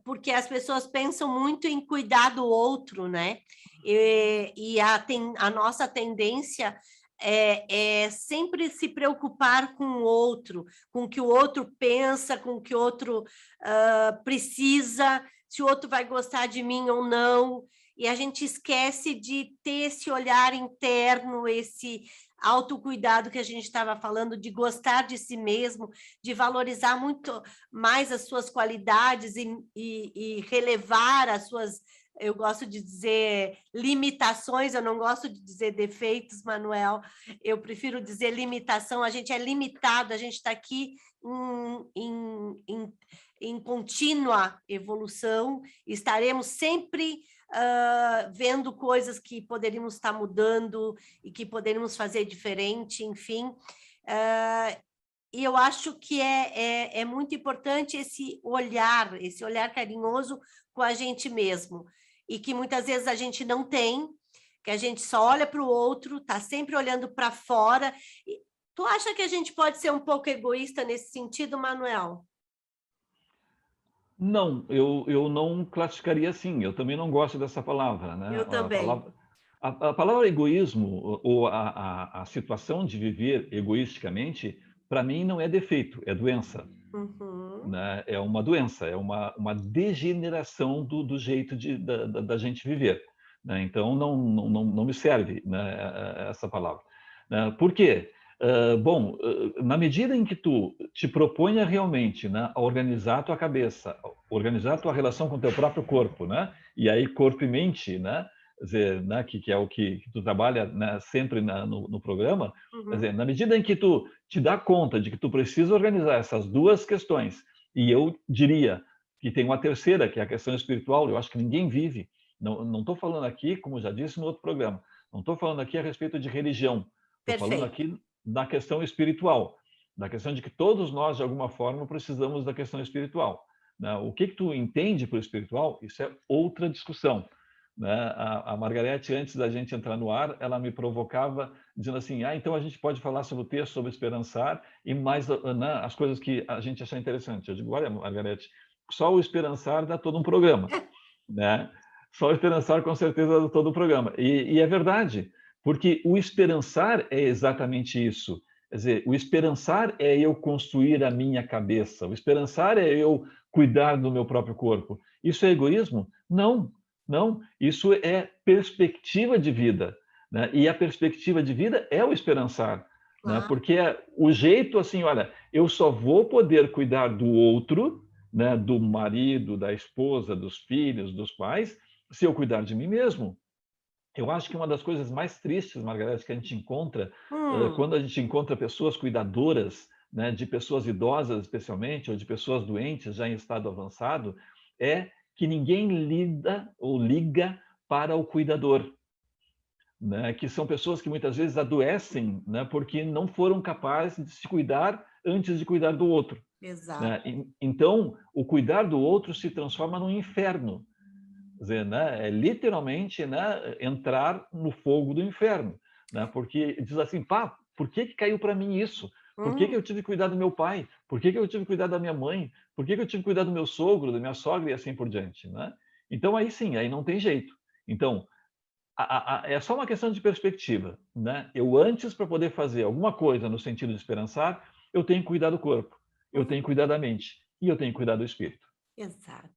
porque as pessoas pensam muito em cuidar do outro, né? A nossa tendência é sempre se preocupar com o outro, com o que o outro pensa, com o que o outro precisa, se o outro vai gostar de mim ou não, e a gente esquece de ter esse olhar interno, esse autocuidado que a gente estava falando, de gostar de si mesmo, de valorizar muito mais as suas qualidades e relevar as suas, eu gosto de dizer limitações, eu não gosto de dizer defeitos, Manuel, eu prefiro dizer limitação, a gente é limitado, a gente está aqui em contínua evolução, estaremos sempre vendo coisas que poderíamos estar mudando e que poderíamos fazer diferente, enfim. E eu acho que é muito importante esse olhar carinhoso com a gente mesmo, e que muitas vezes a gente não tem, que a gente só olha para o outro, está sempre olhando para fora. Tu acha que a gente pode ser um pouco egoísta nesse sentido, Manuel? Não, eu não classificaria assim. Eu também não gosto dessa palavra, né? Eu também. A palavra egoísmo, ou a situação de viver egoisticamente, para mim não é defeito, é doença. Uhum. Né? É uma doença, é uma degeneração do jeito da gente viver. Né? Então, não me serve, né, essa palavra. Né? Por quê? Bom, na medida em que tu te proponha realmente, né, a organizar a tua cabeça, organizar a tua relação com o teu próprio corpo, né, e aí corpo e mente, né, quer dizer, né, que é o que tu trabalha, né, sempre no programa, quer dizer, Uhum. na medida em que tu te dá conta de que tu precisa organizar essas duas questões, e eu diria que tem uma terceira, que é a questão espiritual, eu acho que ninguém vive, não estou falando aqui, como já disse no outro programa, não estou falando aqui a respeito de religião, estou falando Perfeito. aqui da questão espiritual, da questão de que todos nós, de alguma forma, precisamos da questão espiritual. Né? O que tu entende por espiritual, isso é outra discussão. Né? A Margarete, antes da gente entrar no ar, ela me provocava dizendo assim, então a gente pode falar sobre o texto, sobre esperançar e mais, né, as coisas que a gente achar interessante. Eu digo, olha, Margarete, só o esperançar dá todo um programa. Né? Só o esperançar com certeza dá todo o programa. E é verdade, porque o esperançar é exatamente isso. Quer dizer, o esperançar é eu construir a minha cabeça. O esperançar é eu cuidar do meu próprio corpo. Isso é egoísmo? Não, não. Isso é perspectiva de vida. Né? E a perspectiva de vida é o esperançar. Né? Claro. Porque é o jeito assim, olha, eu só vou poder cuidar do outro, né, do marido, da esposa, dos filhos, dos pais, se eu cuidar de mim mesmo. Eu acho que uma das coisas mais tristes, Margareth, que a gente encontra, Hum. quando a gente encontra pessoas cuidadoras, né, de pessoas idosas especialmente, ou de pessoas doentes já em estado avançado, é que ninguém lida ou liga para o cuidador. Né, que são pessoas que muitas vezes adoecem, né, porque não foram capazes de se cuidar antes de cuidar do outro. Exato. Né? Então, o cuidar do outro se transforma num inferno. Quer dizer, né? É literalmente, né, entrar no fogo do inferno. Né? Porque diz assim, pá, por que caiu para mim isso? Por que eu Hum. tive que cuidar do meu pai? Por que eu tive que cuidar da minha mãe? Por que eu tive que cuidar do meu sogro, da minha sogra e assim por diante? Né? Então, aí sim, aí não tem jeito. Então, é só uma questão de perspectiva. Né? Eu, antes, para poder fazer alguma coisa no sentido de esperançar, eu tenho que cuidar do corpo, eu tenho que Uhum. cuidar da mente e eu tenho que cuidar do espírito. Exato.